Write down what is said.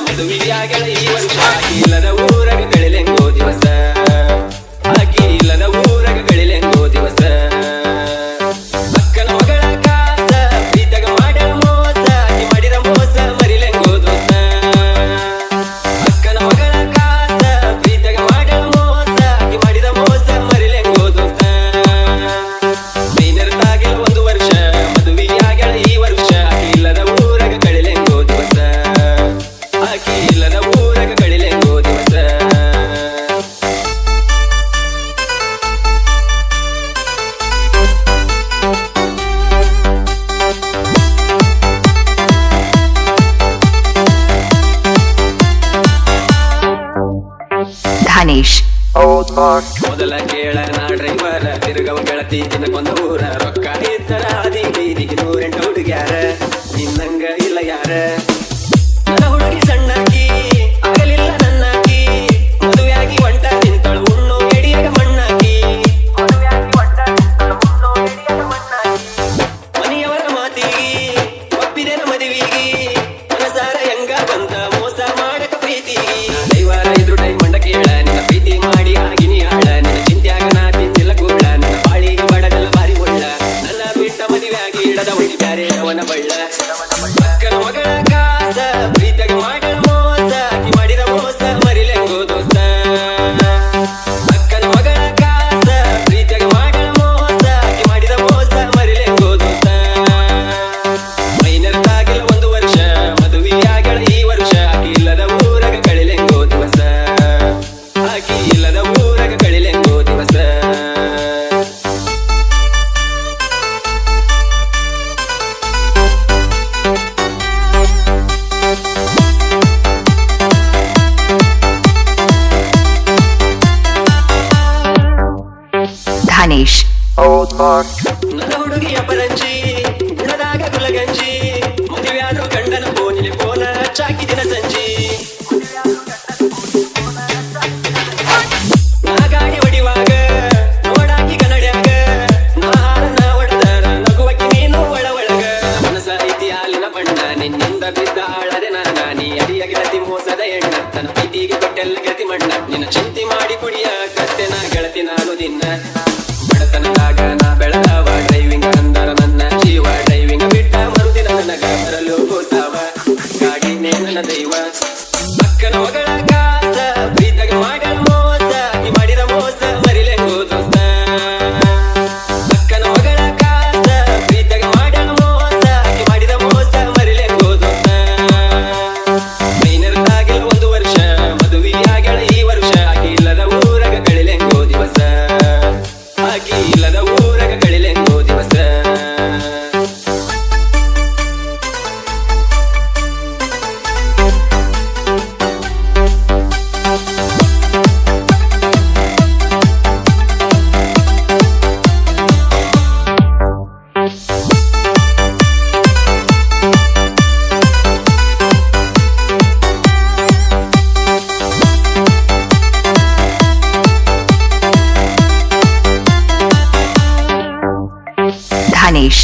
ಮದುವೆಯಾಗಳ ಈ ವರ್ಷ ಇಲ್ಲದ ಊರಗ ಗಳಿಲೆಂಗೋ ದಿವಸ ಆಕಿ ಇಲ್ಲದ ಊರಗ ಗಳಿಲೆಂಗೋ ದಿವಸ ಅಕ್ಕನ ಮಗಳ ಕಾಸ ಪ್ರೀತಗ ಮಾಡ್ಯಾಳ ಮೋಸ ಆಕಿ ಮಾಡಿದ ಮೋಸ ಮರಿಲೆಂಗೋ ದೋಸ್ತ ಅಕ್ಕನ ಮಗಳ ಕಾಸ ಪ್ರೀತಗ ಮಾಡ್ಯಾಳ ಮೋಸ ಆಕಿ ಮಾಡಿದ ಮೋಸ ಮರಿಲೆಂಗೋ ದೋಸ್ತ ಮೈನರ್ತಾಗಿಲ್ಲ ಒಂದು ವರ್ಷ ಮದುವೆಯಾಗಳ ಈ ವರ್ಷ ಆಕಿ ಇಲ್ಲದ ಊರಗ ಗಳಿಲೆಂಗೋ ದಿವಸ ಆಕಿ ಇಲ್ಲದ ಊರಗ ಗಳಿಲೆಂಗೋ ದಿವಸ ಧನೇಶ್ ಮೊದಲ ಕೇಳ ನಾ ಡ್ರೈವರ ತಿರುಗವ ಗೆಳತಿ ದಿನಕ್ಕೊಂದು ಊರ ರೊಕ್ಕ ಇದ್ದರ ಅದಿ ಬೀದಿಗೆ 108 ಹುಡುಗ್ಯಾರ ನಿನ್ನಂಗ ಇಲ್ಲ ಯಾರ ನನ್ನ ಹುಡುಗಿ ಸಣ್ಣಾಕಿ ಆಗಲಿಲ್ಲ ನನ್ನಾಕಿ ಮದುವೆಯಾಗಿ ಒಂಟ ನಿಂತಳು ಉಣ್ಣೋ ಎಡಿಯಾಗ ಮಣ್ಣಾಕಿ ಮನೆಯವರ ಮಾತಿಗೆ ಒಪ್ಪಿದೆನ ಮದುವಿಗೆ ಮನಸಾರ ಹೆಂಗ ಬಂತ ಮೋಸ ಮಾಡಕ ಪ್ರೀತಿಗೆ ದೈವಾರ ಇದ್ರು ಟೈಮ್ ಮಂಡ ಕೇಳ ನಿನ್ನ ಪ್ರೀತಿ ಮಾಡಿ ಆಗಿನಿ ಆಳ ನಿನ್ನ ಚಿಂತ್ಯಾಗ ನಾ ತಿಂದಿಲ್ಲ ಕೂಳ ನನ್ನ ಬಾಳಿಗೆ ಬಡದಲ್ಲ ಬಾರಿ ಒಳ್ಳ ನನ್ನ ಬಿಟ್ಟ ಮದುವೆಯಾಗಿ ಇಡದ ಹುಡುಗಿ ಬ್ಯಾರೆ ಅವನ ಬಳ್ಳ ಅಕ್ಕನ ಮಗಳ ಕಾಸ ಪ್ರೀತಗ ಮಾಡಳ ಮೋಸ ಆಕಿ ಮಾಡಿದ ಮೋಸ ಮರಿಲೆಂಗೋ ದೋಸ್ತ ಅಕ್ಕನ ಮಗಳ ಕಾಸ ಪ್ರೀತಗ ಮಾಡಳ ಮೋಸ ಆಕಿ ಮಾಡಿದ ಮೋಸ ಮರಿಲೆಂಗೋ ದೋಸ್ತ ಮೈನರ್ತಾಗಿಲ್ಲ ಒಂದು ವರ್ಷ ಮದುವೆಯಾಗಳ ಈ ವರ್ಷ ಆಕಿ ಇಲ್ಲದ ಊರಗ ಗಳಿಲೆಂಗೋ ದಿವಸ ಆಕಿ ಇಲ್ಲದ ಊರಗ ಗಳಿಲೆಂಗೋ ದಿವಸ ಧನೇಶ್ ನನ್ನ ಹುಡುಗಿಯ ಪರಂಜಿ ಗುಣದಾಗ ಗುಲಗಂಜಿ ಮದುವೆಯಾದ್ರು ಗಂಡನ ಫೋನಿಗೆ ಫೋನ ಚಾಕಿದಿನ ಸಂಜಿ ನಾ ಗಾಡಿ ಹೊಡಿವಾಗ ನೋಡಾಕಿ ಕನ್ನಡ್ಯಾಗ ನಾ ಹಾರನ ಹೊಡೆದಾರ ನಗುವಕ್ಕೆ ನೀನು ಒಳಗ ಮನಸ ಐತಿ ಹಾಲಿನ ಬಣ್ಣ ನಿನ್ನಿಂದ ಬಿದ್ದ ಆಳದೆ ನನ್ನ ನೀ ಅಡಿಯ ಗೆಳತಿ ಮೋಸದ ಎಣ್ಣ ತನ್ನ ಪ್ರೀತಿಗೆ ಕೊಟ್ಟೆಲ್ಲ ಗೆಳತಿ ಮಣ್ಣ ನಿನ್ನ ಚಿಂತೆ ಮಾಡಿ ಕುಡಿಯ ಕತ್ತೆ ನಾ ಗೆಳತಿ ನಾನು ದಿನ ಬಡತನದಾಗ ನಾ ಬೆಳೆದವ ಡ್ರೈವಿಂಗ್ ಅಂದರ ನನ್ನ ಜೀವ ಡ್ರೈವಿಂಗ್ ಬಿಟ್ಟ ಮರುದಿನ ನನಗ ಬರಲು ಹೋತಾವ ಗಾಡಿನೇ ನನ್ನ ದೈವ ಅಕ್ಕನ ಮಗಳ ಕಾಸ ಪ್ರೀತಗ ಮಾಡಳ ಮೋಸ ಆಕಿ ಮಾಡಿದ ಮೋಸ ಮರಿಲೆಂಗೋ ದೋಸ್ತ ಅಕ್ಕನ ಮಗಳ ಕಾಸ ಪ್ರೀತಗ ಮಾಡಳ ಮೋಸ ಆಕಿ ಮಾಡಿದ ಮೋಸ ಮರಿಲೆಂಗೋ ದೋಸ್ತ ಮೈನರ್ತಾಗಿಲ್ಲ ಒಂದು ವರ್ಷ ಮದುವೆಯಾಗಳ ಈ ವರ್ಷ ಆಕಿ ಇಲ್ಲದ ಊರಗ ಗಳಿಲೆಂಗೋ ದಿವಸ ಆಕಿ ಇಲ್ಲದ ಊರಗ ಗಳಿಲೆಂಗೋ ದಿವಸ ಧನೇಶ್